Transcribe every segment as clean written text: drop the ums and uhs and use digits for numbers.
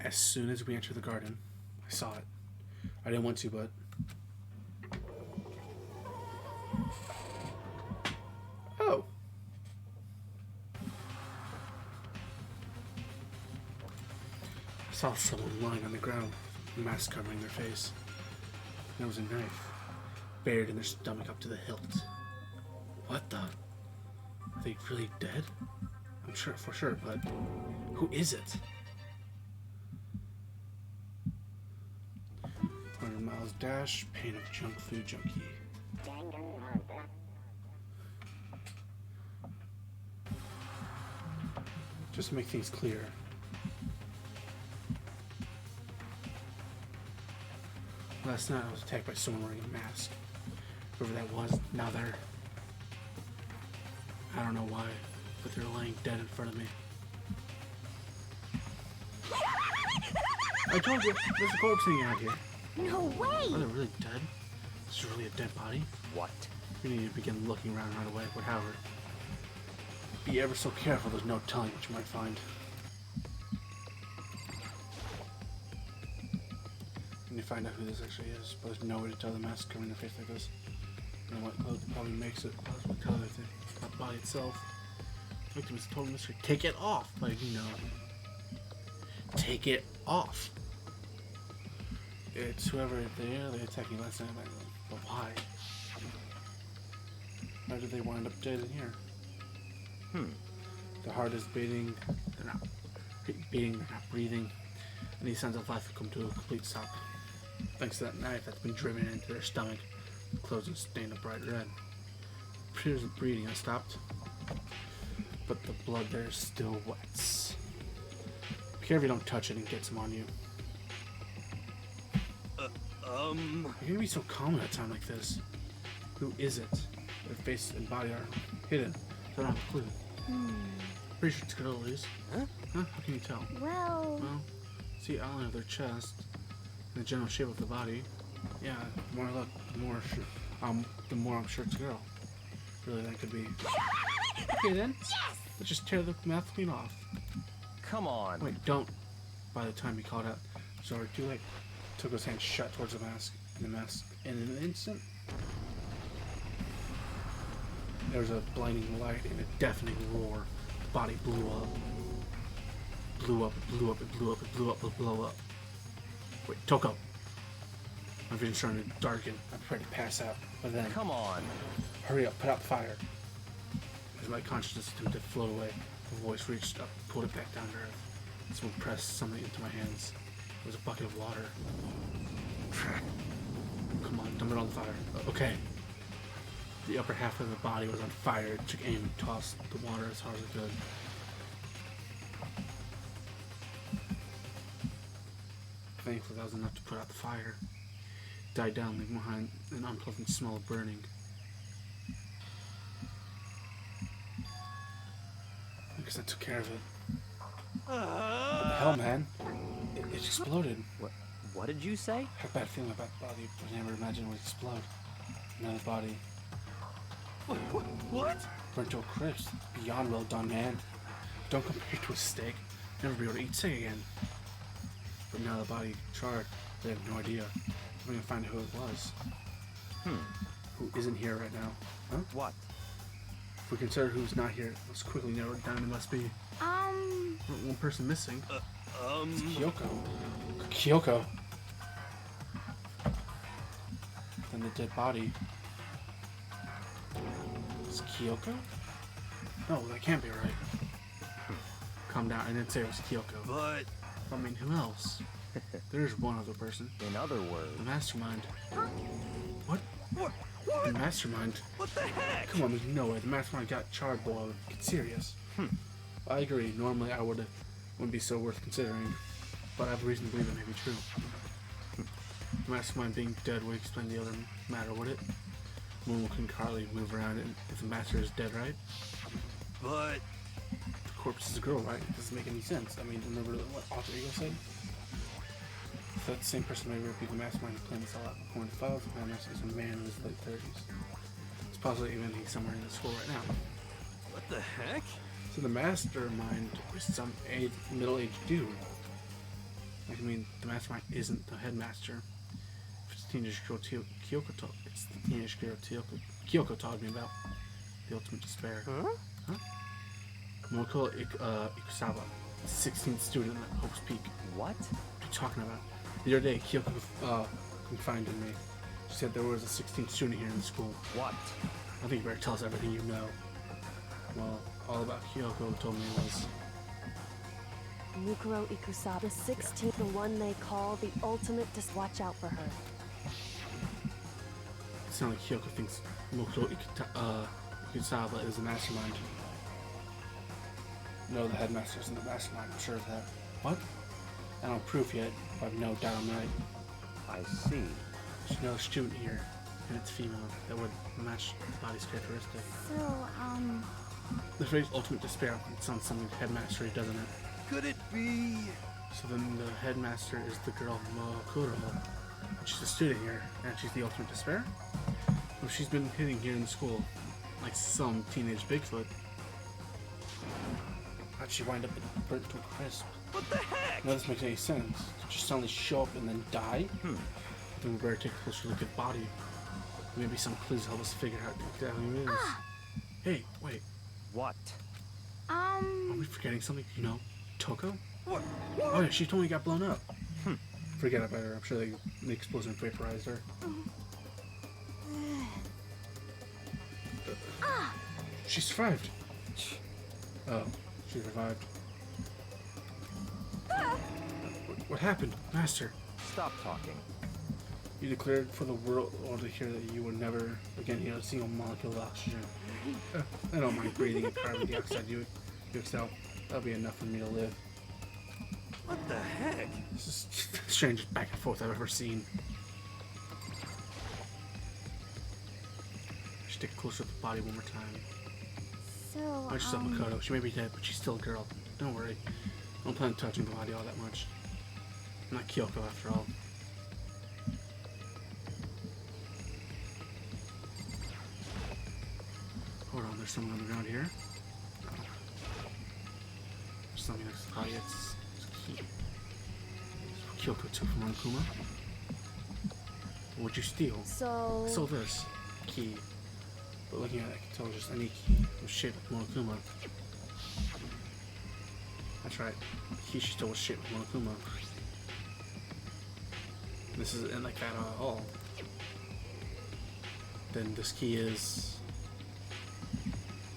As soon as we entered the garden, I saw it. I didn't want to, but... Oh! I saw someone lying on the ground, mask covering their face. There was a knife, buried in their stomach up to the hilt. What the? Are they really dead? I'm sure, for sure, but who is it? 100 miles dash, pain of junk food junkie. Danganronpa. Just to make things clear. Last night I was attacked by someone wearing a mask. Whoever that was, now they're... I don't know why, but they're laying dead in front of me. I told you, there's a corpse hanging out here. No way! Are they really dead? This is really a dead body? What? We need to begin looking around right away, but however, be ever so careful, there's no telling what you might find. When you find out who this actually is, but there's no way to tell the mask covering their face like this. You know what clothes probably makes it possible to tell anything about the body itself. The victim is a total mystery. Take it off! Like, you know. Take it off! It's whoever they attacked me last night, but why? How did they wind up dead in here? The heart is beating, they're not breathing, and these signs of life have come to a complete stop. Thanks to that knife that's been driven into their stomach, closed and stained a bright red. It appears the bleeding has stopped, but the blood there still wets. Be careful you don't touch it and get some on you. You're gonna be so calm at a time like this. Who is it? Their face and body are hidden, so I don't have a clue. Pretty sure it's girl, Liz. Huh? How can you tell? Well, see the outline of their chest and the general shape of the body. Yeah, the more I look, the more I'm sure it's a girl. Really, that could be. Okay then. yes! Let's just tear the mouth clean off. Come on. Wait, don't. By the time he called out, sorry, too late. Took his hand shut towards the mask, and the mask, in an instant, there was a blinding light and a deafening roar. The body blew up. Blew up, it blew up, it blew up, it blew up, it blew up. Wait, Toko. My vision's starting to darken. I'm prepared to pass out. But then, Come on. hurry up, put out the fire. As my consciousness attempted to float away, the voice reached up, pulled it back down to earth. Someone pressed something into my hands. It was a bucket of water. Come on, dump it on the fire. Okay. The upper half of the body was on fire. It took aim and tossed the water as hard as it could. Thankfully, that was enough to put out the fire. It died down, leaving behind an unpleasant smell of burning. I guess I took care of it. What the hell, man? It exploded. What did you say? I had a bad feeling about the body, but I never imagined it would explode. Another body. What? Burnt to a crisp. Beyond well done, man. Don't compare it to a steak. Never be able to eat steak again. But now the body charred, they have no idea. I'm gonna find out who it was. Who isn't here right now. Huh? What? If we consider who's not here, let's quickly narrow it down. It must be one person missing. It's Kyoko. Kyoko. Then the dead body. It's Kyoko? No, that can't be right. Calm down, I didn't say it was Kyoko. But... I mean, who else? There's one other person. In other words... The mastermind. What? What? The mastermind? What the heck? Come on, there's no way. The mastermind got charred, boy. Get serious. I agree. Normally I wouldn't be so worth considering, but I have reason to believe it may be true. The mastermind being dead would explain the other matter, would it? Moon can hardly move around if the master is dead, right? But... The corpse is a girl, right? It doesn't make any sense. I mean, remember what Alter Ego said? If that same person may repeat the mastermind who planned this all out. According to files, the master is a man in his late 30s. It's possible even he's somewhere in the school right now. What the heck? So the mastermind is some middle-aged dude. Like, I mean, the mastermind isn't the headmaster. If it's teenage girl Kyoko talk, it's the teenage girl Kyoko talking about. The ultimate despair. Huh? Moko Ikusawa, 16th student at Hope's Peak. What? What are you talking about? The other day, Kyoko confided in me. She said there was a 16th student here in the school. What? I think you better tell us everything you know. Well, all about Kyoko told me was... Mukuro Ikusawa, the 16th, the one they call the ultimate. Just watch out for her. It sounds like Kyoko thinks Mukuro Ikusawa is the mastermind. No, the headmaster isn't the mastermind, I'm sure of that. What? I don't have proof yet, but I've no doubt I'm right. I see. There's another student here, and it's female, that would match the body's characteristic. So, The phrase ultimate despair sounds something headmastery, doesn't it? Could it be? So then the headmaster is the girl Mokuro. She's a student here, and she's the ultimate despair? Well, she's been hitting here in school, like some teenage Bigfoot. How'd she wind up burnt to a crisp? What the heck? None of this makes any sense. Did she suddenly show up and then die? Then we better take a closer look at the body. Maybe some clues help us figure out exactly who it is. Hey, wait. What? Are we forgetting something? You know, Toko? What? Oh yeah, she totally got blown up. Forget about her. I'm sure the explosion vaporized her. She survived. Oh, she survived. What happened, Master? Stop talking. You declared for the world to hear that you would never again hear a single molecule of oxygen. I don't mind breathing the carbon dioxide you exhale. That'll be enough for me to live. What the heck? This is the strangest back and forth I've ever seen. Just take a closer look at the body one more time. so, Watch yourself, Makoto. She may be dead, but she's still a girl. Don't worry. I don't plan on touching the body all that much. I'm not Kyoko after all. Hold on, there's someone on the ground here. No. There's something next to the body. It's a key. Kyoko took from Monokuma. What'd you steal? So. I stole this key. But looking at it, I can tell it's just any key. It was shaped like Monokuma. That's right. The key she stole was shaped like Monokuma. This isn't like that at all. Then this key is...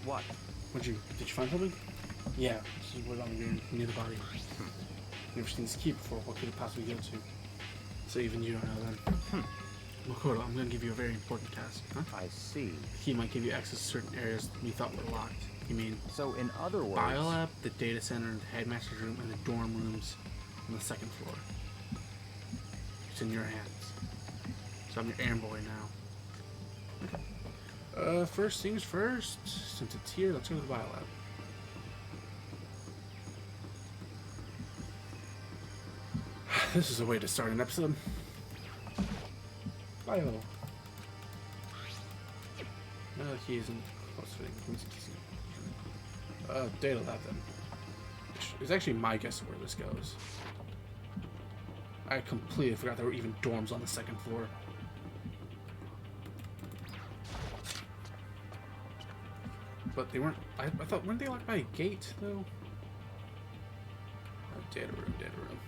What? Did you find something? Yeah, this is what on the ground near the body. Never seen this key before. What could it possibly go to? So even you don't know then. Makoto, I'm gonna give you a very important task, huh? I see. The key might give you access to certain areas we thought were locked. You mean So in other words... Biolab, the data center, the headmaster's room, and the dorm rooms on the second floor. It's in your hands. So I'm your errand boy now. First things first. Since it's here, let's go to the biolab. This is a way to start an episode. Bio. No, he isn't close fitting. Data lab then. It's actually my guess of where this goes. I completely forgot there were even dorms on the second floor. But they weren't. I thought, weren't they locked by a gate though? Data room, data room.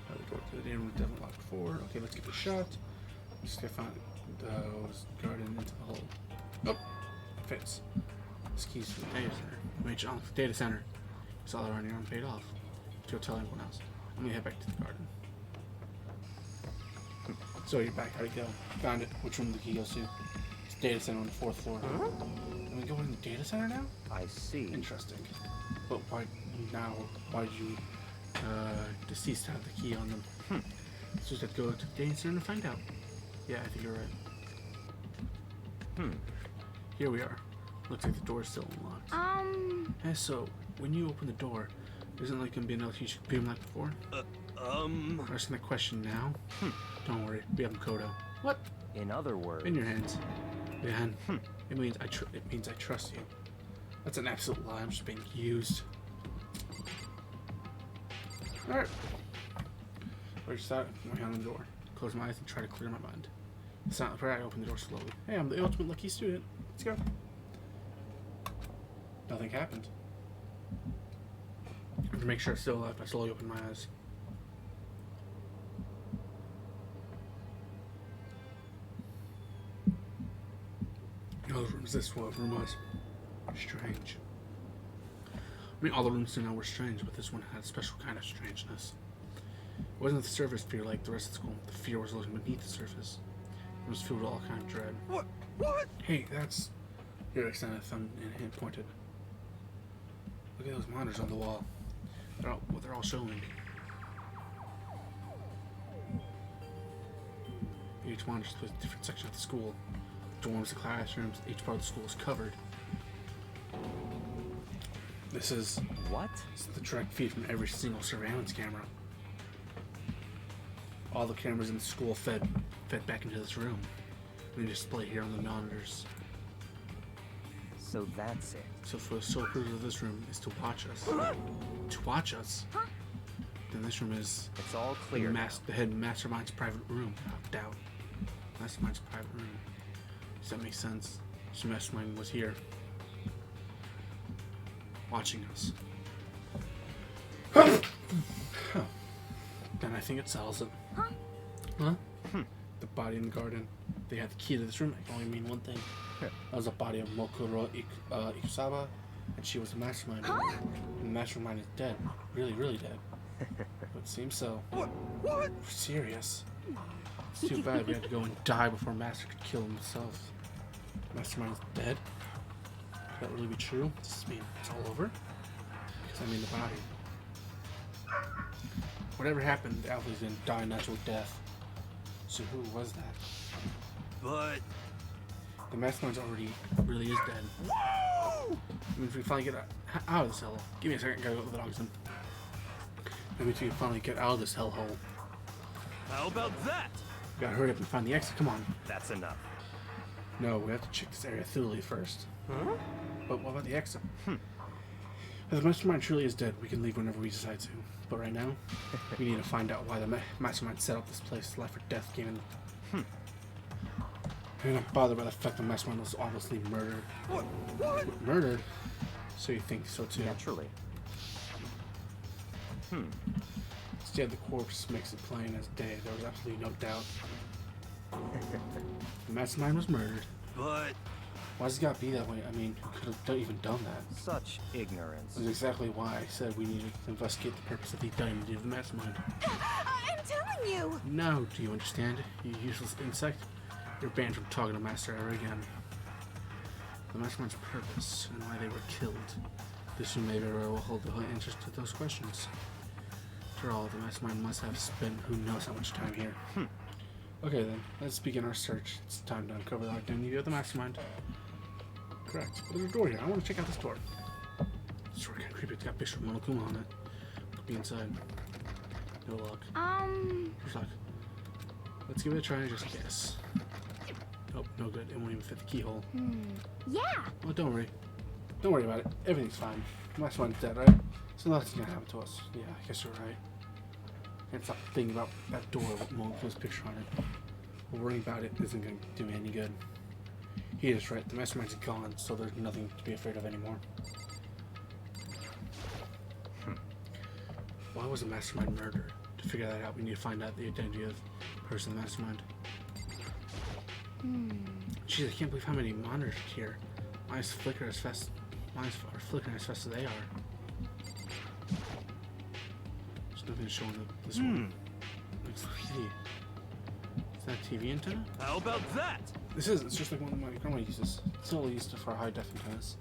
The door to the data room was definitely locked before. Okay, let's give it a shot. Just gotta find those garden into the hole. Oh, it fits. This key's to the data center. Wait, on the data center. Saw that on your arm paid off. Go tell anyone else. I'm gonna head back to the garden. So you're back. How'd it go? Found it. Which room the key goes to? It's data center on the 4th floor. Can we go in the data center now? I see. Interesting. But why now? Why did you deceased have the key on them? So just have to go to the data center and find out. Yeah, I think you're right. Here we are. Looks like the door's still unlocked. Hey, so when you open the door, isn't like gonna be another key beam like before? Asking that question now? Don't worry, we have Makoto. What? In other words... In your hands. Man, it means I trust you. That's an absolute lie. I'm just being used. Alright. Where's that? My hand on the door. Close my eyes and try to clear my mind. Silent prayer, I open the door slowly. Hey, I'm the ultimate lucky student. Let's go. Nothing happened. To make sure it's still alive, I slowly open my eyes. No room is this what room was. Strange. I mean, all the rooms now were strange, but this one had a special kind of strangeness. It wasn't the surface fear like the rest of the school. The fear was looking beneath the surface. It was filled with all kind of dread. What? What? Hey, that's... Here, extended a thumb and hand pointed. Look at those monitors on the wall. They're all showing. Each monitor displays a different section of the school. Dorms, the classrooms, each part of the school is covered. This is the direct feed from every single surveillance camera. All the cameras in the school fed back into this room. And they display here on the monitors. So that's it. So for the sole purpose of this room is to watch us. To watch us? Then this room is It's all clear. the head mastermind's private room, without doubt. Mastermind's private room. Does that make sense? So mastermind was here. Watching us. Huh. Then I think it settles it. Huh? The body in the garden. They had the key to this room. I can only mean one thing. That was the body of Mokuro Ikusaba, and she was the mastermind. And the mastermind is dead. Really, really dead. But it seems so. What? We're serious. It's too bad we had to go and die before Master could kill himself. Mastermind is dead? Could that really be true? Does this mean it's all over? Because I mean the body. Whatever happened, the Alphas didn't die a natural death. So who was that? But The mastermind's already really is dead. I mean, if we finally get out of this hellhole. Give me a second, gotta go with the dogs in. Maybe if we can finally get out of this hellhole. how about that? We gotta hurry up and find the exit. Come on. That's enough. No, we have to check this area thoroughly first. Huh? But what about the exit? If the mastermind truly is dead, we can leave whenever we decide to. But right now, we need to find out why the mastermind set up this place. Life or death game. We're not bothered by the fact the mastermind was obviously murdered. What? Murdered? So you think so too? Naturally. Instead, the corpse makes it plain as day. There was absolutely no doubt. The mastermind was murdered. But Why's it gotta be that way? I mean, who could have even done that? such ignorance. That's exactly why I said we needed to investigate the purpose of the identity of the mastermind. I'm telling you! No, do you understand? You useless insect? You're banned from talking to Master ever again. The mastermind's purpose and why they were killed. This room may very well hold the answers to those questions. After all, the mastermind must have spent who knows how much time here. Okay then, let's begin our search. It's time to uncover the identity of the mastermind. Correct. But there's a door here. I want to check out this door. This door kind of creepy. It's got a picture of Monokuma on it. Could be inside. No luck. Here's luck. Let's give it a try and just guess. Nope, no good. It won't even fit the keyhole. Yeah! Well, don't worry. Don't worry about it. Everything's fine. The mastermind's dead, right? So nothing's gonna happen to us. Yeah, I guess you're right. Can't stop thinking about that door with Monokuma's picture on it. Worrying about it isn't gonna do me any good. He is right. The mastermind's gone, so there's nothing to be afraid of anymore. Why was the mastermind murdered? To figure that out, we need to find out the identity of the person in the mastermind. Jeez, I can't believe how many monitors are here. Mine's flickering as fast as they are. There's nothing to show on this one. Looks like TV. Is that a TV antenna? How about that? This is. It's just like one of my grandma uses. It's only used for high def antennas.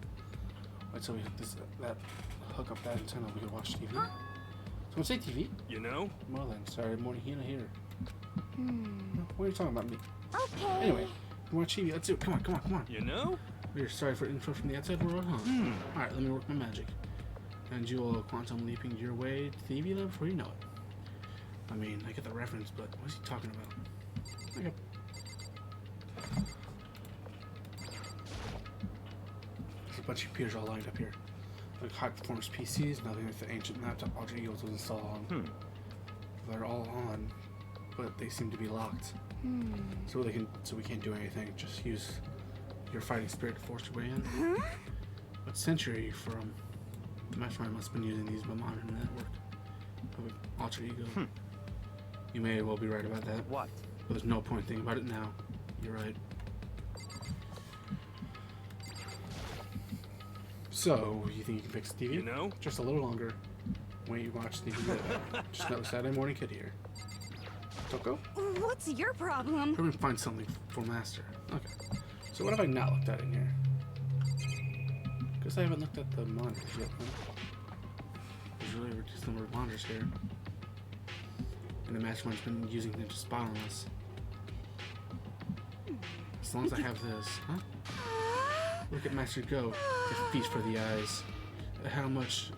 Wait, so we hook up that antenna, we can watch TV. Someone say TV? You know? Well then, sorry, morning here. What are you talking about me? Okay. Anyway, we watch TV. Let's do it. Come on. You know? We're sorry for info from the outside world, huh? Alright, let me work my magic. And you'll quantum leaping your way to the EV level before you know it. I mean, I get the reference, but what is he talking about? There's a bunch of computers all lined up here. Like high performance PCs, nothing like the ancient laptop alter egos was installed on. They're all on, but they seem to be locked. So we can't do anything. Just use your fighting spirit to force your way in. What century are you from? The mastermind must have been using these to monitor the network of an alter ego. You may well be right about that. What? But there's no point thinking about it now. You're right. So, you think you can fix the TV? You know? Just a little longer. When you watch the TV. Just another Saturday morning kid here. Toko? What's your problem? Probably find something for Master. Okay. So what have I not looked at in here? Guess I haven't looked at the monitors yet. Huh? There's really a reduced number of monitors here. And the mastermind's been using them to spot on us. As long as I have this, huh? Look at Master go. A feast for the eyes. How much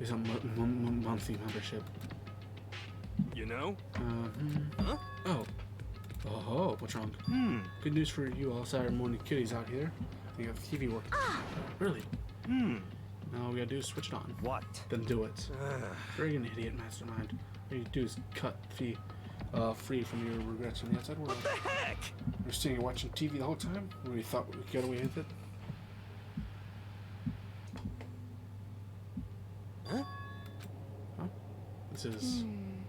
is a monthly membership? You know? Huh? Oh. Oh, what's wrong? Good news for you all Saturday morning kitties out here. You have the TV working. Really? Now all we gotta do is switch it on. What? Then do it. You're an idiot, mastermind. All you do is cut free from your regrets on the outside world. What the heck? You're sitting here watching TV the whole time? We thought we could get away with it? Huh? This is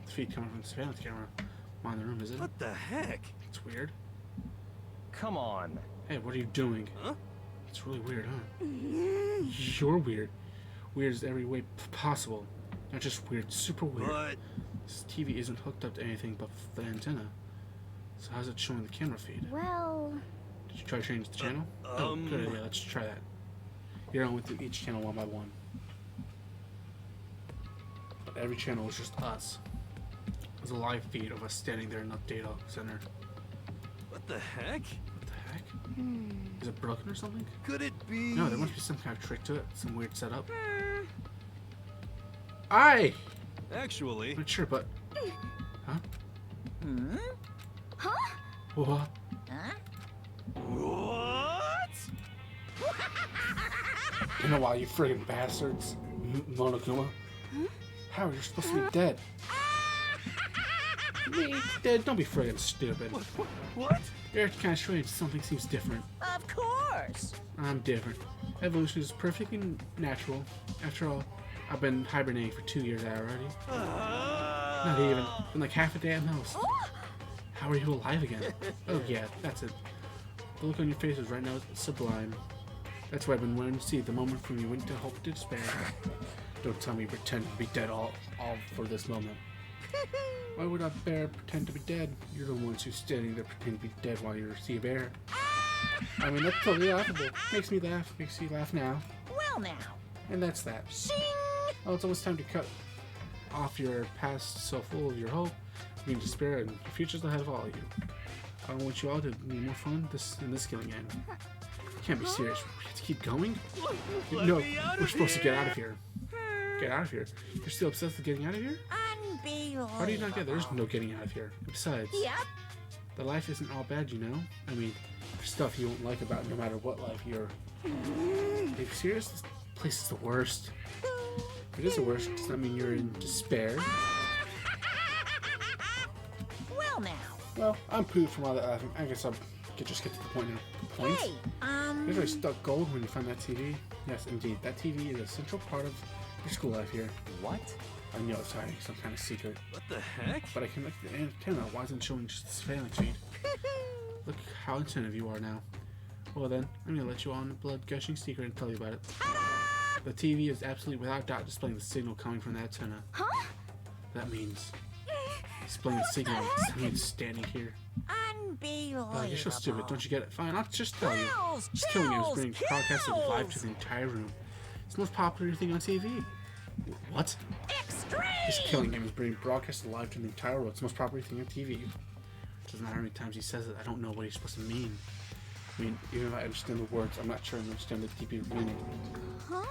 the feed coming from the surveillance camera. Mine in the room, is it? What the heck? It's weird. Come on. Hey, what are you doing? Huh? It's really weird, huh? You're weird. Weird is every way possible. Not just weird, super weird. But This TV isn't hooked up to anything but the antenna. So how's it showing the camera feed? Well, Did you try to change the channel? Oh, good idea. Let's try that. You're on with each channel one by one. But every channel is just us. There's a live feed of us standing there in the data center. what the heck? What the heck? Is it broken or something? Could it be? No, there must be some kind of trick to it. Some weird setup. Aye! Actually, Not sure, but... Huh? huh? What? what? You know why, you friggin' bastards? Monokuma? How are you supposed to be dead? Me? Dead? Don't be friggin' stupid. What? You're kind of strange. Something seems different. Of course. I'm different. Evolution is perfectly natural. After all, I've been hibernating for 2 years already. Not even. Been like half a damn house. How are you alive again? Oh yeah, that's it. The look on your faces right now is sublime. That's what I've been wanting to see the moment from you went to hope to despair. Don't tell me you pretend to be dead all for this moment. Why would a bear pretend to be dead? You're the ones who's standing there pretending to be dead while you see a bear. I mean, that's totally laughable. Makes me laugh. Makes you laugh now. Well now. And that's that. Shing! Well, it's almost time to cut off your past so full of your hope, your despair, and your future's ahead of all of you. I want you all to be more fun in this killing game. You can't be serious. We have to keep going? No, we're supposed to get out of here. Get out of here. You're still obsessed with getting out of here? Unbelievable. How do you not get? There's no getting out of here. Besides, Yep. the life isn't all bad, you know? I mean, there's stuff you won't like about it no matter what life you're... Are you serious? This place is the worst. If it is the worst, does that mean you're in despair? Well now. Well, I'm pooped from all that laughing. I guess I could just get to the point now. Point? Hey, You're really stuck gold when you find that TV. Yes, indeed. That TV is a central part of your school life here. What? I know it's hiding some kind of secret, What the heck? but I can look at the antenna. Why isn't it showing just the surveillance feed? Look how attentive you are now. Well then, I'm gonna let you on the blood-gushing secret and tell you about it. The TV is absolutely without doubt displaying the signal coming from the antenna. Huh? That means displaying the signal. That means standing here. unbelievable. You're so stupid. Don't you get it? Fine, I'll just tell you. Kills, Just killing you is kills, being broadcasted live to kills. the entire room. It's the most popular thing on TV. What? Extreme. This killing him is being broadcasted live to the entire world. It's the most popular thing on TV. Doesn't matter how many times he says it. I don't know what he's supposed to mean. I mean, even if I understand the words, I'm not sure I understand the deeper meaning. Huh?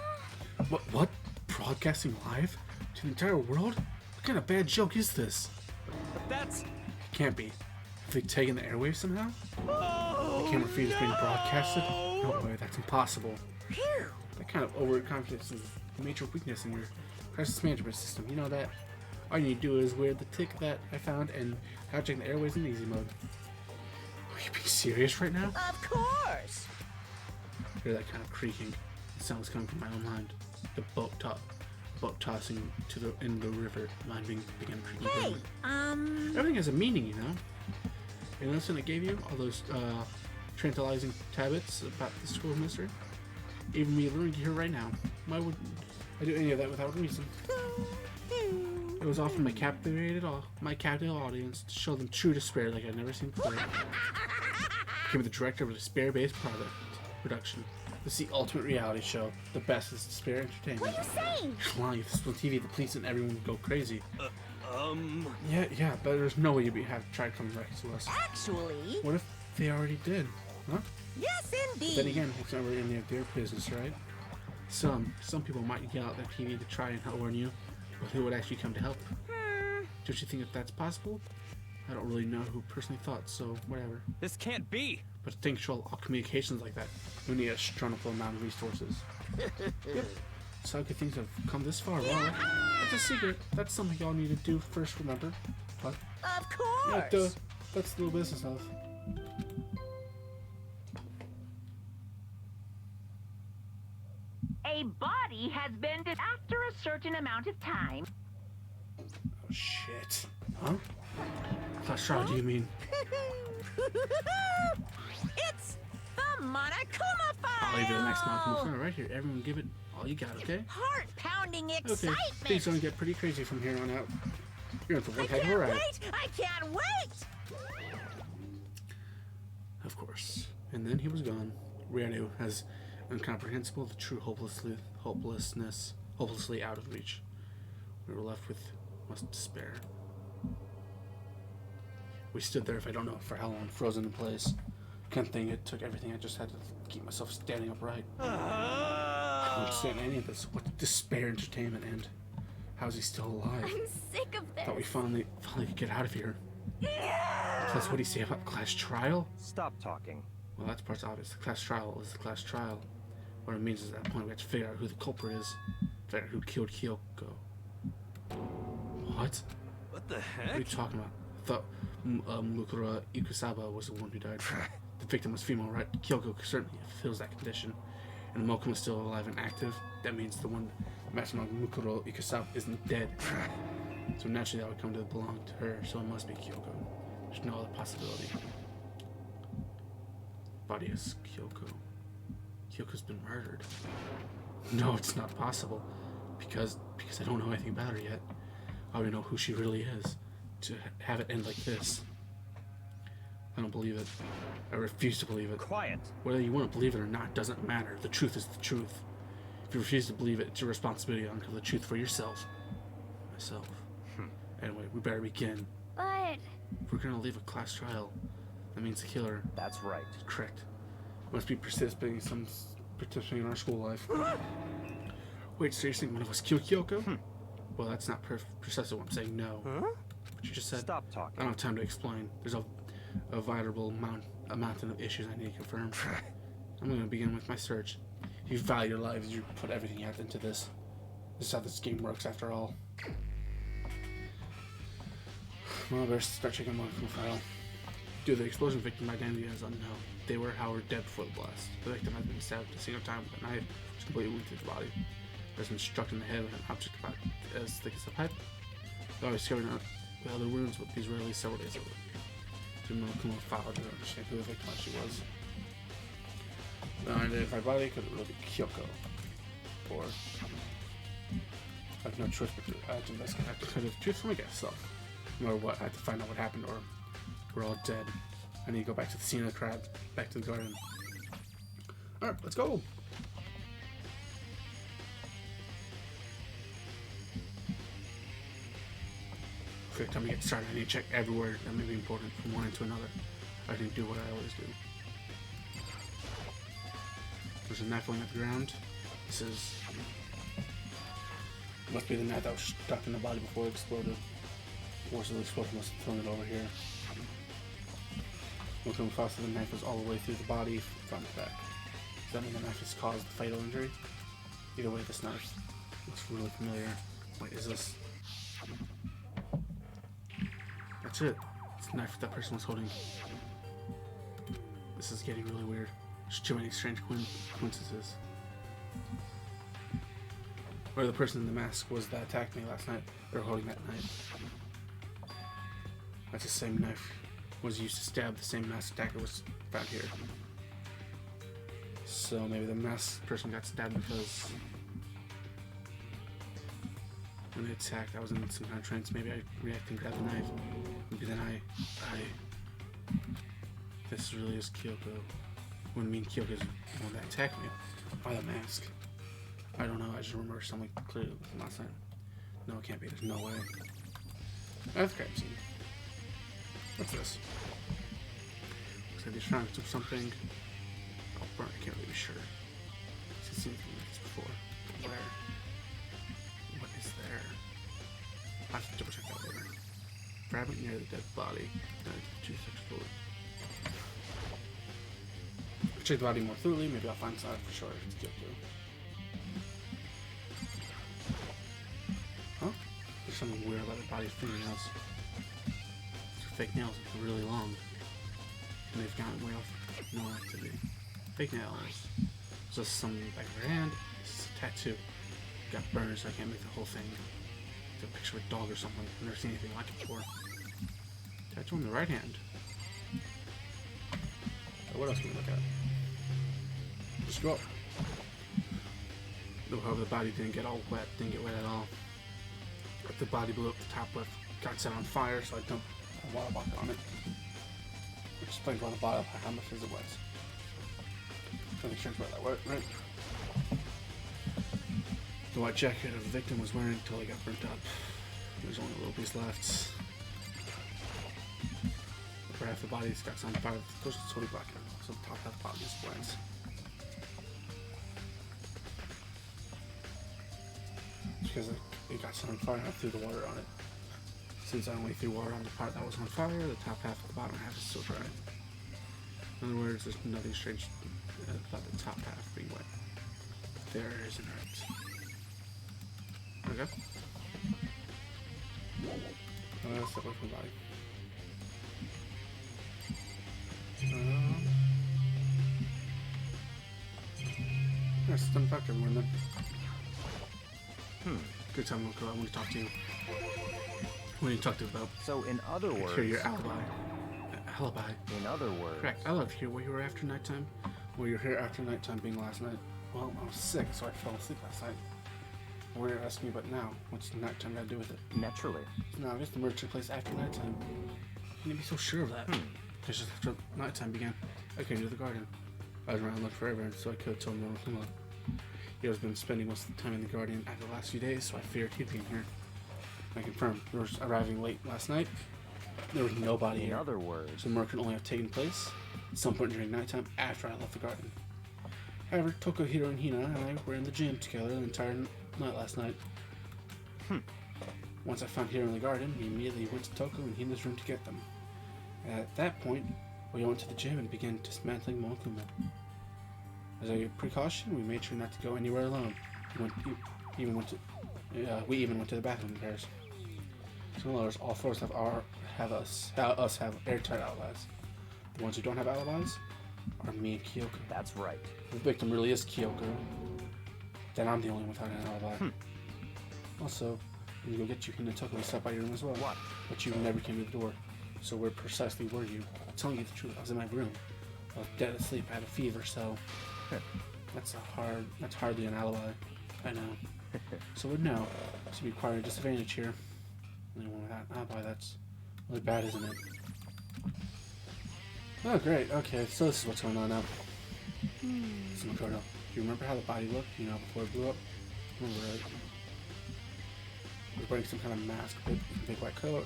What? Broadcasting live to the entire world? What kind of bad joke is this? But that's... It can't be. Have they taken the airwaves somehow? Oh, The camera feed is being broadcasted? No way, that's impossible. Phew. kind of overconfidence is a major weakness in your crisis management system. You know that? All you need to do is wear the tick that I found and hijack the airways in easy mode. Are you being serious right now? Of course. Hear that kind of creaking. The sound was coming from my own mind. The boat tossing in the river. Mine began creaking. Hey, Everything has a meaning, you know. And listen, I gave you all those tantalizing tidbits about the school mystery. Even me learning here right now. Why would I do any of that without reason? It was often my captive audience to show them true despair like I'd never seen before. Became the director of a despair-based production. It's the ultimate reality show. The best is despair entertainment. what are you saying? Come on, if this was on TV, the police and everyone would go crazy. Yeah, but there's no way you'd have tried coming back to us. Actually, What if they already did? Huh? yes indeed. Then again, it's never any of their business, right? Some people might yell at their TV to try and warn you, but who would actually come to help? Don't you think that that's possible? I don't really know who personally thought, so whatever. This can't be. But to think control all communications like that, we need a astronomical amount of resources. Yep. So how could things have come this far? Well, that's a secret. That's something y'all need to do first, remember? What? Of Yeah, course. that's little business stuff. A body has been after a certain amount of time. Oh shit. Huh? Claustrophobe, do you mean? It's the Monokuma I'll leave it the next file. Monokuma right here. Everyone give it all you got, okay? Heart-pounding Okay. excitement. Things gonna get pretty crazy from here on out. You're in for I one heck of a can't ride. wait. I can't wait. Of course. And then he was gone. Reality as incomprehensible, the true hopelessly out of reach. We were left with much despair. We stood there, if I don't know for how long, frozen in place. Couldn't think it took everything. I just had to keep myself standing upright. I don't understand any of this. What despair entertainment and how is he still alive? I'm sick of this. Thought we finally could get out of here. Plus, what do you say about class trial? Stop talking. Well, that part's obvious. The class trial is the class trial. What it means is at that point we have to figure out who the culprit is. Figure out who killed Kyoko. What? What the What are you heck? talking about? I thought Mukura Ikusaba was the one who died. The victim was female, right? Kyoko certainly fills that condition. And Mokum is still alive and active. That means the one matching on Mukuro Ikusaba isn't dead. So naturally that would come to belong to her, so it must be Kyoko. There's no other possibility. Body is Kyoko. Kyoko's been murdered. No, it's not possible. Because I don't know anything about her yet. I already know who she really is. To have it end like this. I don't believe it. I refuse to believe it. Quiet. Whether you want to believe it or not doesn't matter. The truth is the truth. If you refuse to believe it, it's your responsibility to uncover the truth for yourself. Myself. Anyway, we better begin. But If we're gonna leave a class trial, that means the killer That's right. is correct. Must be participating in our school life. Wait, so you're saying one of us killed Kyoko? Well, that's not precisely what I'm saying. No. Huh? What you just said. Stop I talking. don't have time to explain. There's a viable mountain of issues I need to confirm. I'm going to begin with my search. If you value your lives, you put everything you have into this. This is how this game works, after all. Well, I better start checking my file. Due to the explosion, victim identity is unknown. They were, however, dead before the blast. The victim had been stabbed a single time with a knife, which completely went through the body. Has been struck in the head with an object about as thick as a pipe. Though I discovered the other wounds, but these were released several days ago. The Monokuma file to understand who the victim actually was. The unidentified body could really be Kyoko. Or I have no choice but to investigate. I have to tell the truth for myself. No matter what, I have to find out what happened, or we're all dead. I need to go back to the scene of the crab, back to the garden. Alright, let's go! Okay, time to get started. I need to check everywhere that may be important from one end to another. I need to do what I always do. There's a knife laying at the ground. This is... must be the knife that was stuck in the body before it exploded. Force of the explosion must have thrown it over here. Looking faster, the knife was all the way through the body, front to back. Does that mean the knife has caused the fatal injury? Either way, this knife looks really familiar. Wait, is this? That's it. It's the knife that person was holding. This is getting really weird. There's too many strange coincidences. Or the person in the mask was that attacked me last night. They're holding that knife. That's the same knife was used to stab the same masked attacker was found here. So maybe the masked person got stabbed because when they attacked, I was in some kind of trance. Maybe I reacted and grabbed the knife. Maybe then this really is Kyoko. When me and Kyoko is the one that attacked me by the mask. I don't know, I just remember something clearly from last night. No, it can't be, there's no way. That's crime scene. What's this? Looks like they're trying to do something. Oh, burn, I can't really be sure. I've seen something like this before. Where? What is there? I have to double check that later. Fragment near the dead body. Too sexual. Check the body more thoroughly, maybe I'll find something for sure. It's Kyoko. Huh? There's something weird about the body's fingernails. They're fake nails, it's really long. And they've gotten way off no activity. Fake nails. Is this something in the back of her hand? This is a tattoo. Got burns, so I can't make the whole thing. It's a picture of a dog or something. I've never seen anything like it before. Tattoo on the right hand. What else can we look at? Just go up. However, the body didn't get all wet, didn't get wet at all. But the body blew up the top left, got set on fire, so I dumped a water bucket on it. Which explains why the bottle, how much is it was. Really strange about that, right? The white jacket of the victim was wearing until he got burnt up. There's only a little piece left. Upper half of the body's got some fire, close to totally black, so the top half of the body is blank. Because it got set on fire and I threw the water on it. Since I only threw water on the part that was on fire, the top half of the bottom half is still dry. In other words, there's nothing strange about the top half being wet. There isn't it. Okay. Step away from the body. There's some fact everyone then. Good time, Uncle. I want to talk to you. What are you talking about? So, in other words... Hear your alibi. Alibi. In other words... Correct. I love to hear what you were after nighttime. Well, you were here after nighttime being last night. Well, I was sick, so I fell asleep last night. What are you asking me about now? What's nighttime got to do with it? Naturally. No, I guess the murder took place after nighttime. Can you be so sure of that? It's just after nighttime began. I came to the garden. I was around looking for everyone, so I could have told him everything. He has been spending most of the time in the garden after the last few days, so I figured he'd be in here. I confirm, we were arriving late last night. There was nobody here. In other words... So the murder could only have taken place at some point during nighttime after I left the garden. However, Tokuhiro and Hina and I were in the gym together the entire night last night. Once I found Hiro in the garden, we immediately went to Toku and Hina's room to get them. At that point, we went to the gym and began dismantling Monokuma. As a precaution, we made sure not to go anywhere alone. We even went to the bathroom in pairs. So in other words, all four have airtight alibis. The ones who don't have alibis are me and Kyoko. That's right. If the victim really is Kyoko, then I'm the only one without an alibi. Also, when you go get you, Hina Toku, we stopped by your room as well. What? But you never came to the door. So where precisely were you? I'm telling you the truth, I was in my room. I was dead asleep, I had a fever, so... That's hardly an alibi. I know. So no, to be quite a disadvantage here. Anyone without an alibi, that's really bad, isn't it? Oh, great. Okay, so this is what's going on now. So Makoto, do you remember how the body looked, before it blew up? Remember, right? He was wearing some kind of mask, big white coat.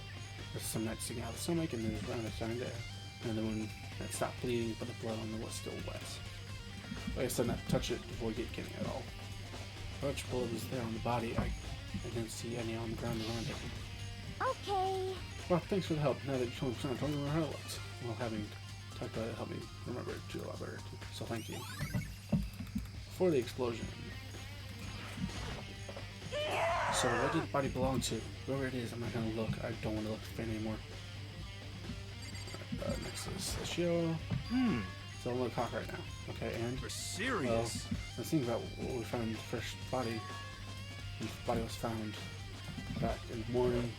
There's some that sticking out of the stomach, and there's around the side there. And then when that stopped bleeding, but the blood on it was still wet. Like I said, not to touch it to avoid getting at all. Which bullet was there on the body? I didn't see any on the ground around it. Okay. Well, thanks for the help. Now that you told me, I don't remember how it looked. Well, having talked about it helped me remember it too a lot better too. So thank you. Before the explosion. So what did the body belong to? Whoever it is, I'm not gonna look. I don't want to look at the fan anymore. Alright, next is the show. So I'm gonna cock right now. Okay, and For serious? well, let's think about what we found in the first body. The body was found back in the morning.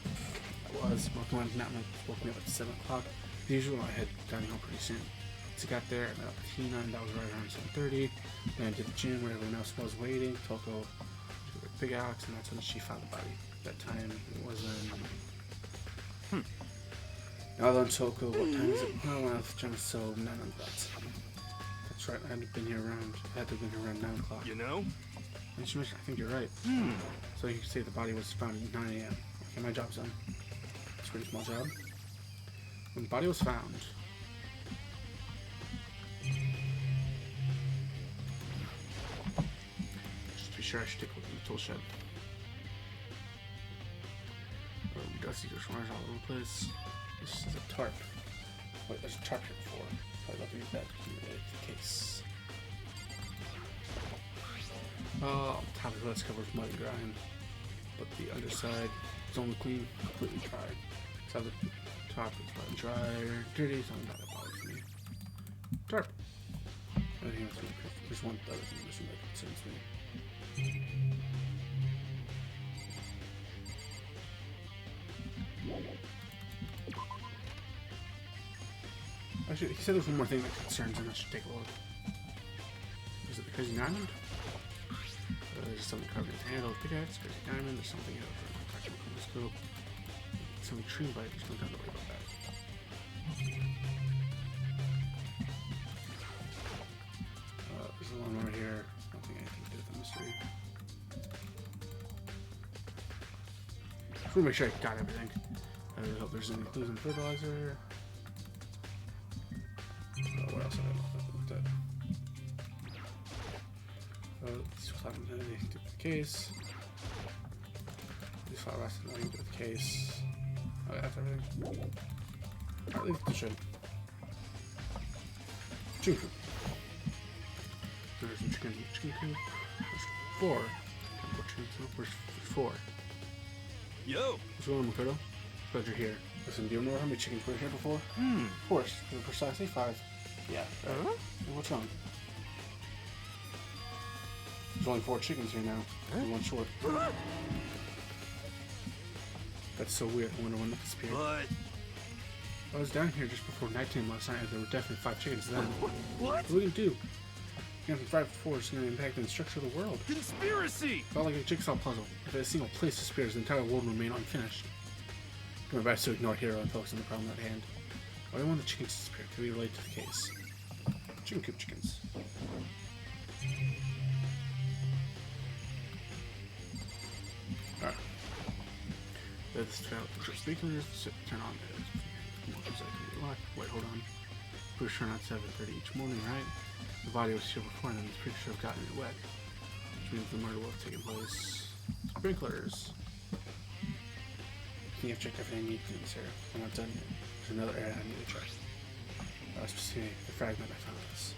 I was working on that woke me up at 7 o'clock. As usual, I had gotten home pretty soon. So I got there, I met up with Tina, and that was right around 7:30. Then I did the gym where everyone else was waiting. Toko took a big Alex, and that's when she found the body. That time it was now on Toko, what time is it? Oh, well, just so 9 o'clock. That's right, I had to have been here around 9 o'clock. You know? I think you're right. So you can say the body was found at 9 a.m. Okay, my job's done. It's a pretty small job. When the body was found, just to be sure, I should take a look in the tool shed. Dusty just runners all over the place. This is a tarp. Wait, there's a tarp here before. Probably looking at that the case. Top of it's covered with mud and grime, but the underside is only clean, completely dry. So the top is wet and dry or dirty, something about that bothers me. Tarp. Everything else is okay. There's one other thing missing that concerns me. Actually, he said there's one more thing that concerns him. I should take a look. Is it the Crazy Diamond? There's something carved in the handle of the pickaxe, Crazy Diamond. There's something out for a practical telescope. Some tree bite. There's no time to worry about that. There's a lawnmower here. I don't think anything to do with the mystery. Just want to make sure I got everything. I really hope there's any clues in fertilizer. What else have I looked at? These haven't had anything to do with the case. These flowers have nothing to do with the case. Oh, that's everything. I'll leave it to show. Chicken coop. There's some chicken coop. There's 4. Chicken coop. Where's 4? Yo! What's going on, Makoto? Glad you're here. Listen, do you know how many chickens were here before? Of course. They were precisely 5. Yeah. Right. What's wrong? There's only 4 chickens here now. And 1 short. That's so weird. I wonder when that disappeared. But... I was down here just before nighttime last night, and there were definitely 5 chickens then. What? What are we gonna do? Getting 5 to 4 is gonna impact the structure of the world. Conspiracy! Felt like a jigsaw puzzle. If a single place disappears, the entire world will remain unfinished. Do my best to ignore Hero and focus on the problem at hand. Why do I want the chickens to disappear? Could be related to the case. Chicken coop chickens. Alright. Let's try out the speakers. Turn on the wait, hold on. Pretty sure not 7:30 each morning, right? The body was here before and it's pretty sure I've gotten it wet. Which means the murder will have taken place. Sprinklers. I think I've checked everything I need to do this here. I'm not done yet. There's another area I need to check. Specifically, the fragment I found this.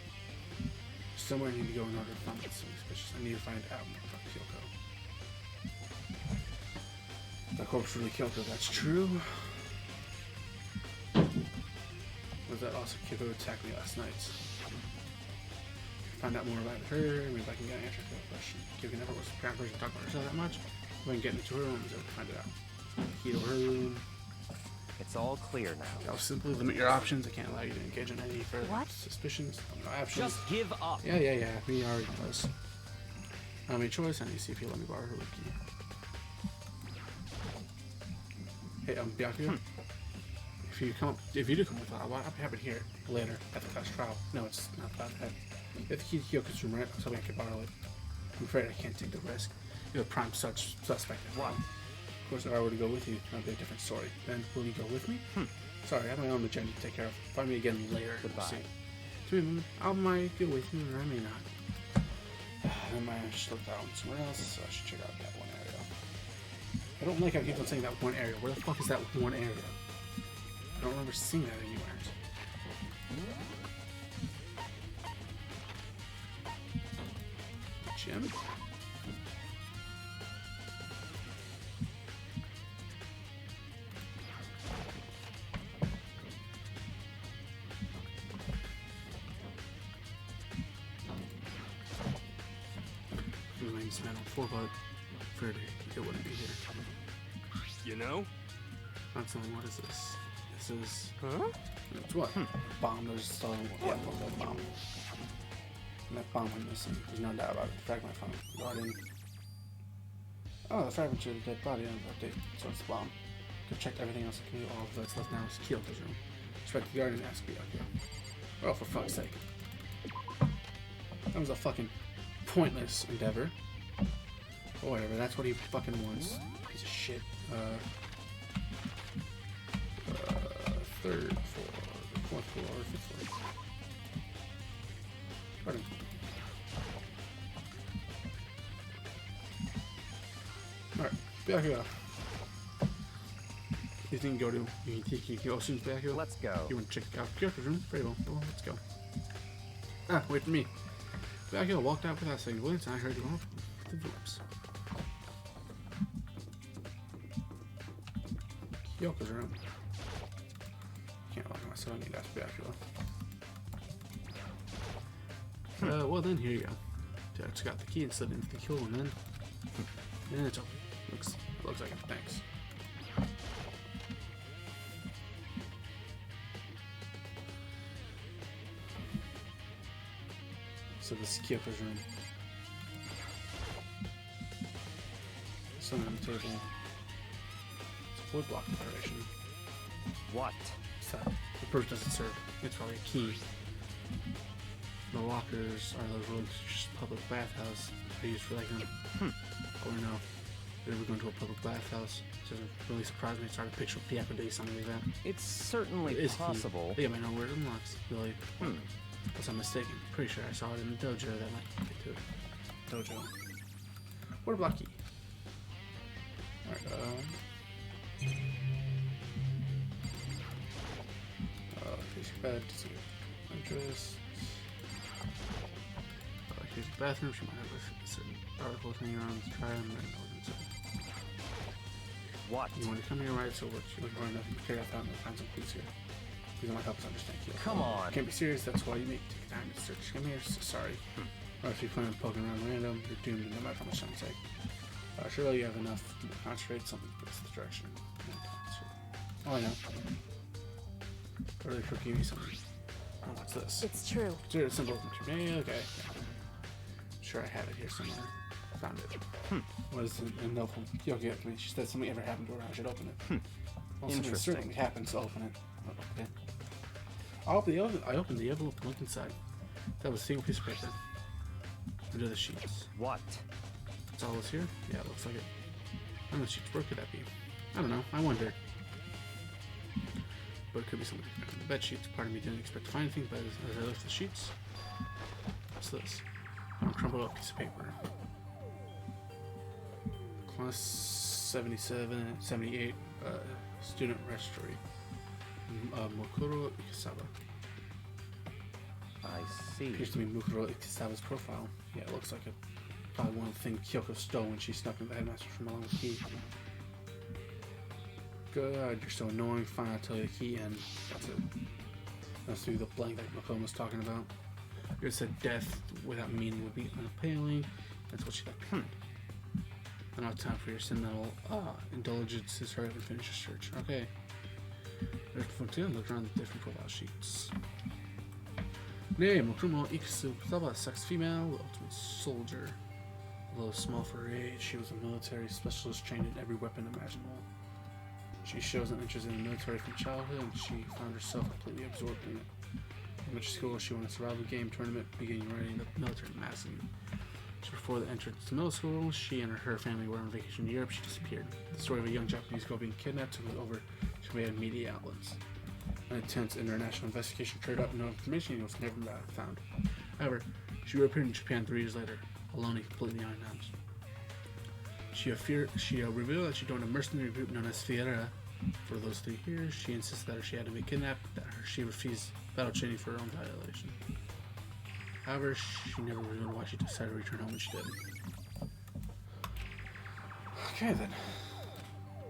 Somewhere I need to go in order to find something suspicious. I need to find out more about Kyoko. That corpse really Kyoko, that's true. Was that also Kyoko attacked me last night? Find out more about her, maybe I can get an answer to that question. Kyoko never was the kind of person to talk about herself that much. If I can get into her room, so find it out. Key to her room. It's all clear now. I'll simply limit your options. I can't allow you to engage in any further suspicions. No options. Just give up. Yeah. Me already knows. I don't have any choice. I need to see if you let me borrow her key. Hey, Byakuya. If you do come with that, I'll be happy to hear it later at the class trial. No, it's not that bad. You have the key to Kyoko's room, right? I was hoping I could borrow it. I'm afraid I can't take the risk. You're the prime suspect. What? Of course, if I were to go with you, that'd be a different story. Then, will you go with me? Sorry, I have my own agenda to take care of. Find me again later. Goodbye. We'll see. I might go with you, or I may not. I might have just looked out somewhere else, so I should check out that one area. I don't like how people saying that one area. Where the fuck is that one area? I don't remember seeing that anywhere. Gym? dismantled before, but feared it wouldn't be here. You know? Not something. What is this? This is. Huh? It's what? Bomb. There's still a bomb. And that bomb went missing. There's no doubt about it. Fragment found. Guardian. Oh, the fragment of the dead body on the update. So it's the bomb. Go check everything else. All of that's left now is Kyoto's room. Expect the Guardian to ask me out here. Oh, for fuck's sake. That was a fucking pointless endeavor. Or whatever, that's what he fucking wants. Piece of shit. Third floor, fourth floor, fifth floor. Pardon. Alright, back here. You think go to you can go soon back here? Let's go. You want to check out Kyoto's room? Very well. Well, let's go. Ah, wait for me. Bakugo walked out without saying words, and I heard you off the lips. Kyoko's room. Can't lock myself. I need to ask Bakugo. Well then, here you go. I just got the key and slid into the keyhole, and then it's open. Looks like it. Thanks. So this is Kyoko's room. Something on the table. It's a wood block declaration. What? So the purse doesn't serve. It's probably a key. The lockers are those rooms, just public bathhouse. They're used for like or no. They're ever going to a public bathhouse. It doesn't really surprise me. It's hard to picture Piako Day, something like that. It's certainly It is possible. I think I might know where it unlocks. Really. Unless I'm mistaken. Pretty sure I saw it in the dojo that might get to it. Dojo. What a block key. Alright, here's your bed, to see your interest. Here's your bathroom, she might have a certain article hanging around the trial and What? you want to come here, right? So what you look for nothing to carry out and find some clues here. These might help us understand you. Come on. Can't be serious, that's why you make take time to search. Come here, sorry. Or if you plan on poking around random, you're doomed no matter how much time it takes. Surely you have enough to concentrate something that's the direction. Oh, I know. Or they're cooking me something. Oh, what's this? It's true. Consider it simple. Yeah, okay. Sure, I have it here somewhere. Found it. What is it? A note from Kyoki up to me. She said something ever happened to her. I should open it. Well, something Interesting. certainly happened, so open it. Okay. I opened the envelope and looked inside. That was a single piece of paper. Under the sheets. What? That's all that's here? Yeah, it looks like it. How many sheets where could that be? I don't know. I wonder. But it could be something different. The bed sheets, part of me didn't expect to find anything, but as I lift the sheets, what's this? A crumpled up piece of paper. Class 77, 78, student registry. Mukuro Ikusawa. I see. Appears to be Mukuro Ikusawa's profile. Yeah, it looks like it. Probably one of the things Kyoko stole when she snuck in the headmaster's room along with the key. God, you're so annoying. Fine, I'll tell you the key, and that's it. That's through the blank that Makoma was talking about. You said death without meaning would be unimpaling. That's what she left behind. I don't have time for your sentimental indulgences. Hurry up and finish your search. Okay. There's fun too. Look around the different profile sheets. Nay, Mokumo Ikusawa, sex female, ultimate soldier. Although small for her age, she was a military specialist trained in every weapon imaginable. She shows an interest in the military from childhood, and she found herself completely absorbed in it. In middle school, she won a survival game tournament, beginning writing the military magazine. Just before the entrance to middle school, she and her family were on vacation in Europe. She disappeared. The story of a young Japanese girl being kidnapped took it over to command media outlets. An intense international investigation turned up no information and was never found. However, she reappeared in Japan 3 years later, alone and completely unannounced. She revealed that she joined a mercenary group known as Fiera. For those 3 years, she insisted that she had to be kidnapped, that she refused battle training for her own violation. However, she never revealed why she decided to return home when she did. Okay then.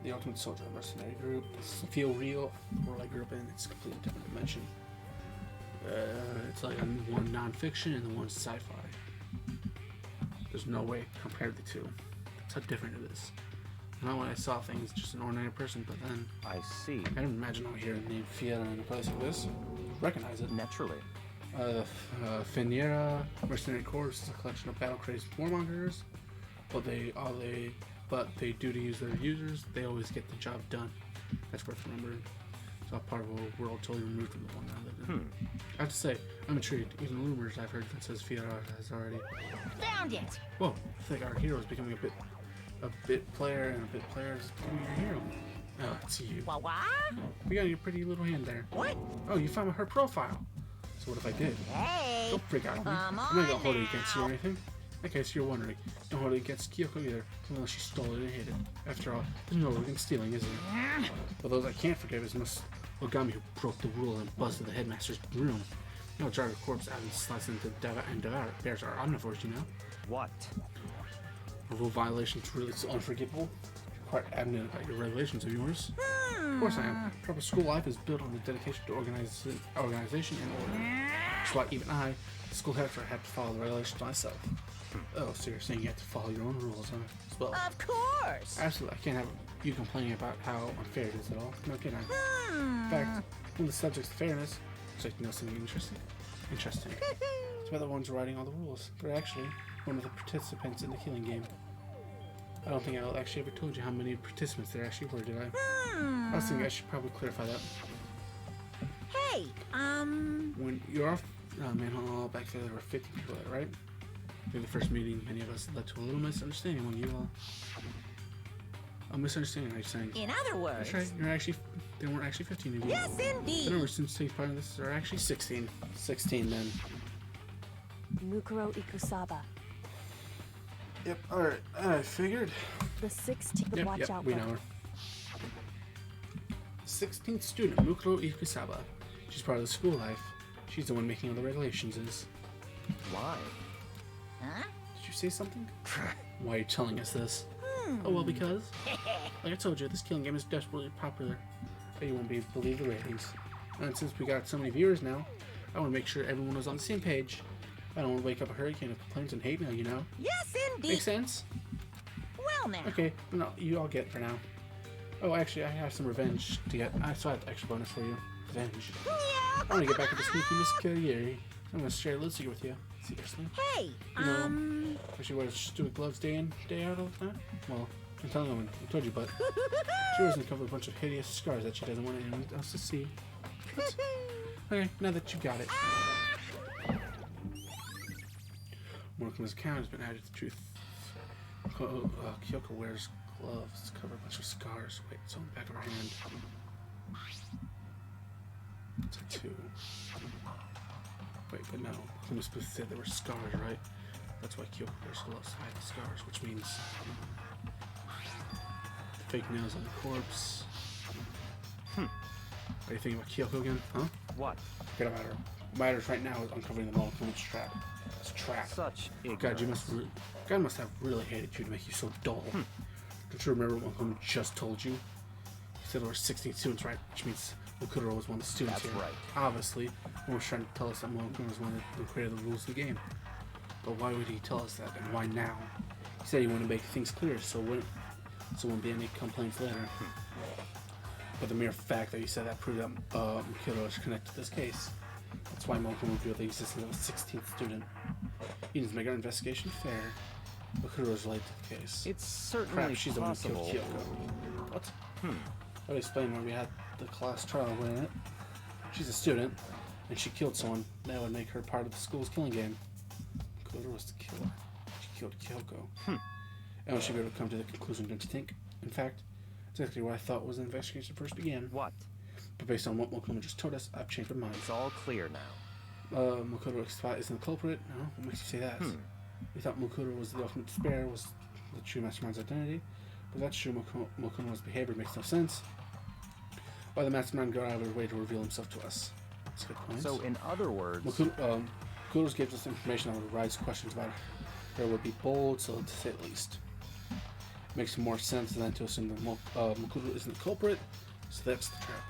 The Ultimate Soldier mercenary group. This feel real. The world I grew up in, it's a completely different dimension. It's like one non-fiction and the one sci-fi. There's no way compared the two. That's how different it is. Not when I saw things, just an ordinary person, but then I see. I didn't imagine out here named Fiera in a place like this. Recognize it. Naturally. Finiera Mercenary Corps is a collection of battle-crazed warmongers, but they do to use their users. They always get the job done. That's worth remembering. It's all part of a world totally removed from the one I live in. I have to say, I'm intrigued. Even rumors I've heard that says Fiera has already. Found it. Whoa! I think our hero is becoming a bit player, and a bit player is becoming your hero. Oh, it's you. What? We got your pretty little hand there. What? Oh, you found her profile. So what if I did? Hey. Don't freak out on me. Come I'm not gonna on hold it against you or now. anything. In case you're wondering, don't hold it against Kyoko either, unless she stole it and hid it. After all, there's no in stealing, is there? But those I can't forgive is Miss Ogami, who broke the rule and busted the headmaster's room. You know, jar the corpse out and slice into and devour it. Bears are omnivores, you know? What? Rule violations really so unforgivable. You're quite adamant about your regulations of yours. Of course I am. Proper school life is built on the dedication to organization and order. That's why even I, the school director, have to follow the regulations myself. Oh, so you're saying you have to follow your own rules, huh? Well, Of course. absolutely. I can't have you complaining about how unfair it is at all. No, can I? In fact, one of the subjects of fairness, would you like to know something interesting? Interesting. It's about the ones writing all the rules. They're actually one of the participants in the killing game. I don't think I actually ever told you how many participants there actually were, did I? I was thinking I should probably clarify that. Hey, When you're off Manhunt Hall back there, there were 50 people there, right? During the first meeting, many of us led to a little misunderstanding when you a misunderstanding, are you saying? in other words. That's right, there weren't actually 15 of you. Yes, The indeed. numbers since taking part in this are actually 16. 16 then. Mukuro Ikusaba. Yep, alright, I figured. The 16th. Watch Yep, out we for know her. 16th student, Mukuro Ikusaba. She's part of the school life. She's the one making all the regulations is. Why? Huh? Did you say something? Why are you telling us this? Oh, well, because, like I told you, this killing game is desperately popular. But you won't believe the ratings. And since we got so many viewers now, I want to make sure everyone was on the same page. I don't want to wake up a hurricane of complaints and hate mail, you know? Yes, indeed. Make sense? Well now. Okay, no, you all get it for now. Oh, actually, I have some revenge to get. I saw an extra bonus for you. Revenge. I want to get back at the sneaky Miss Carrieri. I'm going to share a little secret with you. Seriously. Hey, You know, she wears stupid gloves day in, day out all the time. Well, I'm telling them, I told you, but she wears covered with a bunch of hideous scars that she doesn't want anyone else to see. But, okay, now that you got it. Morika's account has been added to the truth. Kyoko wears gloves cover a bunch of scars. Wait, it's on the back of her hand. Tattoo. Wait, but no. Who was supposed to say there were scars, right? That's why Kyoko wears gloves to hide the scars, which means fake nails on the corpse. What do you think about Kyoko again, huh? What? Forget about her. What matters right now is uncovering the Monokuma's trap. It's a trap. Such God, ignorance. God must have really hated you to make you so dull. Don't you remember what Mokuro just told you? He said there were 16 students, right? Which means Mokuro was one of the students That's here. right. Obviously, he was trying to tell us that Mokuro was one who created the rules of the game. But why would he tell us that, and why now? He said he wanted to make things clear, so wouldn't be any complaints later. But the mere fact that he said that proved that Mokuro is connected to this case. That's why Mokuro revealed the existence of a 16th student. He needs to make our investigation fair. Mokuro is related to the case. It's certainly Perhaps she's the one who possible. killed Kyoko. What? I'll explain why we had the class trial in it. She's a student, and she killed someone. That would make her part of the school's killing game. Mokuro was the killer. She killed Kyoko. And she be able to come to the conclusion, don't you think? In fact, exactly what I thought was the investigation first began. What? But based on what Mokuro just told us, I've changed my mind. It's all clear now. Mokuro isn't the culprit. No, what makes you say that? We thought Mokuro was the ultimate despair, was the true mastermind's identity. But that's true. Mokuro's behavior makes no sense. Why the mastermind go out of their way to reveal himself to us? That's a good point. So, in other words, Mokuro gives us information that would raise questions about her would be bold, so to say the least. Makes more sense than to assume that Mokuro isn't the culprit, so that's the trap.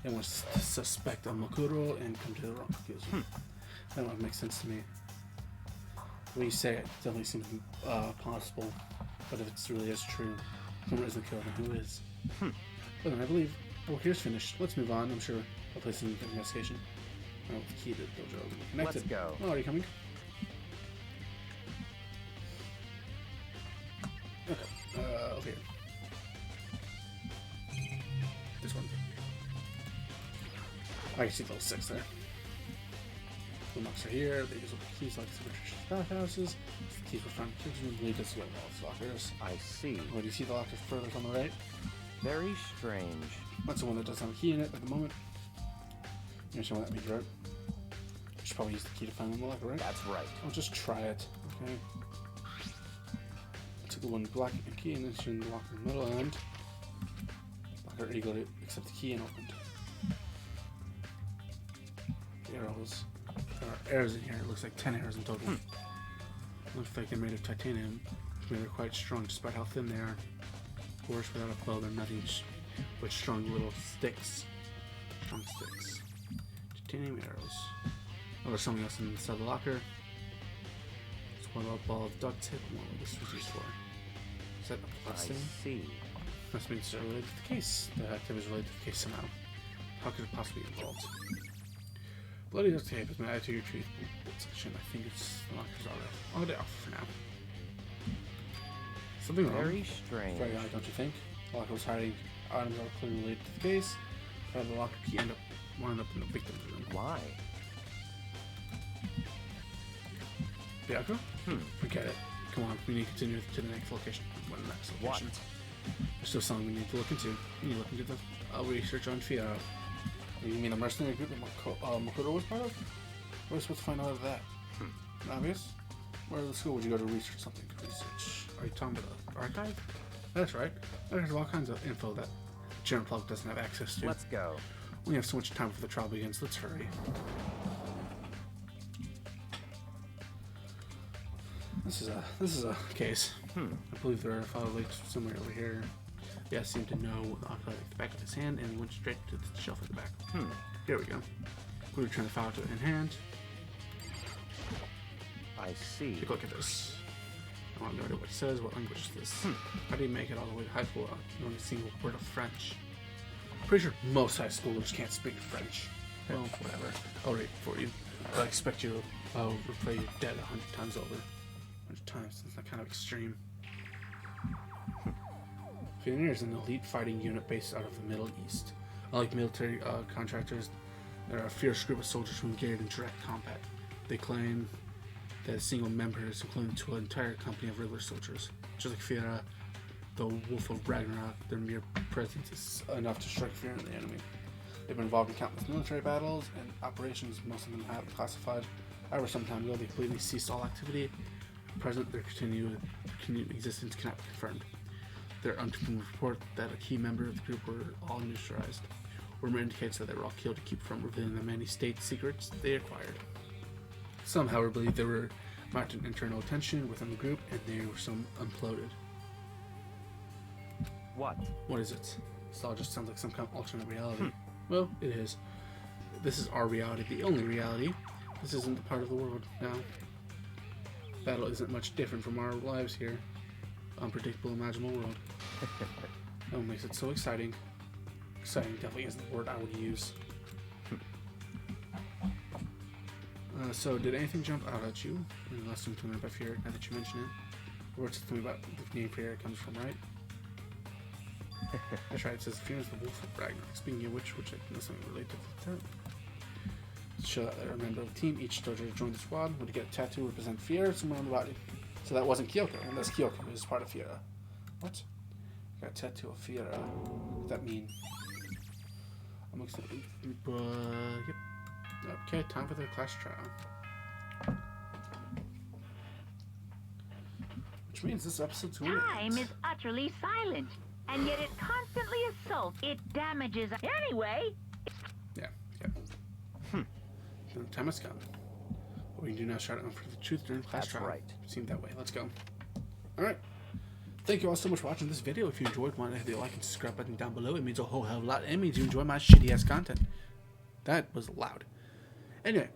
They want to suspect Mokuro and come to the wrong conclusion. That would make sense to me. The way you say it definitely seems possible, but if it's really is true, whoever is the killer, then who is? Well then, I believe work here's finished. Let's move on. I'm sure I'll place an investigation. Oh, the key to the dojo will be connected. Let's go. Oh, are you coming? Okay. Over here. This one. I can see the little 6 there. The locks are here. They use the keys like some Patricia's bathhouses. The keys were found in the kitchen. I believe this is where all the lockers. I see. What do you see the lockers further on the right? Very strange. That's the one that doesn't have a key in it at the moment. You understand what that means, right? You should probably use the key to find the locker, right? That's right. I'll just try it. Okay. I took the one black key and it's in the locker in the middle and locker eagle to accept the key and opened. The arrows. There are arrows in here. It looks like 10 arrows in total. Looks like they're made of titanium, which means they're quite strong despite how thin they are. Of course, without a bow, they're nothing but strong little sticks. Strong sticks. Titanium arrows. Oh, there's something else inside the locker. It's one little ball of duct tape. What will this was used for? Is that a I plus thing? see. Must mean it's related to the case. The activity is related to the case somehow. How could it possibly be involved? Bloody duct tape is my attitude to your truth section. I think it's the locker's alright. I'll get it off for now. Something wrong. Very strange. Very odd, don't you think? The locker was hiding items that were clearly related to the case. How did the locker key wound up in the victim's room? Why? Bianca? Forget it. Come on, we need to continue to the next location. What the next location? There's still something we need to look into. We need to look into the research on Fiora. You mean the mercenary group that Makoto was part of? We're supposed to find out of that. Obvious? Where to the school would you go to research something? Research? Are you talking about the archive? That's right. There's all kinds of info that general public doesn't have access to. Let's go. We have so much time before the trial begins. Let's hurry. This is a case. I believe there are file links somewhere over here. Yeah, seemed to know what the back of his hand, and he went straight to the shelf at the back. Here we go. We return the file to it in hand. I see. Take a look at this. I want to know what it says. What language is this? How do you make it all the way to high school without knowing a single word of French? I'm pretty sure most high schoolers can't speak French. Well, whatever. I'll read it for you. I expect you to replay your dead 100 times over. 100 times. That's kind of extreme. Pioneer is an elite fighting unit based out of the Middle East. Unlike military contractors, they're a fierce group of soldiers who engage in direct combat. They claim that a single member is equivalent to an entire company of regular soldiers. Just like Fiora, the Wolf of Ragnarok, their mere presence is enough to strike fear in the enemy. They've been involved in countless military battles and operations, most of them have classified. However, some time ago they completely ceased all activity. At present, their continued existence cannot be confirmed. There are unconfirmed reports that a key member of the group were all neutralized. Rumor indicates that they were all killed to keep from revealing the many state secrets they acquired. Some, however, believe there were mounting internal tension within the group, and they were some imploded. What? What is it? This all just sounds like some kind of alternate reality. Well, it is. This is our reality, the only reality. This isn't a part of the world now. Battle isn't much different from our lives here. Unpredictable, imaginable world. That makes it so exciting. Exciting definitely isn't the word I would use. So, did anything jump out at you in the lesson to me about Fiora, now that you mention it? Or tell me about the name Fiora comes from, right? That's right, it says Fiora's the Wolf of Ragnarok. Speaking of which I know something related to that. To show that they're a member of the team, each soldier joined the squad would get a tattoo representing Fiora somewhere on the body. So that wasn't Kyoko, and that's Kyoko, who's part of Fiora. What? Got a tattoo of Fiora. What does that mean? I'm excited. Yep. Okay, time for the class trial. Which means this episode's going to Time is utterly silent, and yet it constantly assaults. It damages. Anyway, Yeah. The time has come. What we can do now is try to uncover the truth during class That's trial. right. Seemed that way. Let's go. Alright. Thank you all so much for watching this video. If you enjoyed, why not hit the like and subscribe button down below. It means a whole hell of a lot. It means you enjoy my shitty ass content. That was loud. Anyway,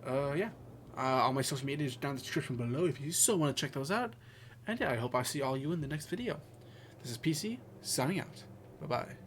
yeah. All my social media is down in the description below if you still want to check those out. And yeah, I hope I see all you in the next video. This is PC, signing out. Bye-bye.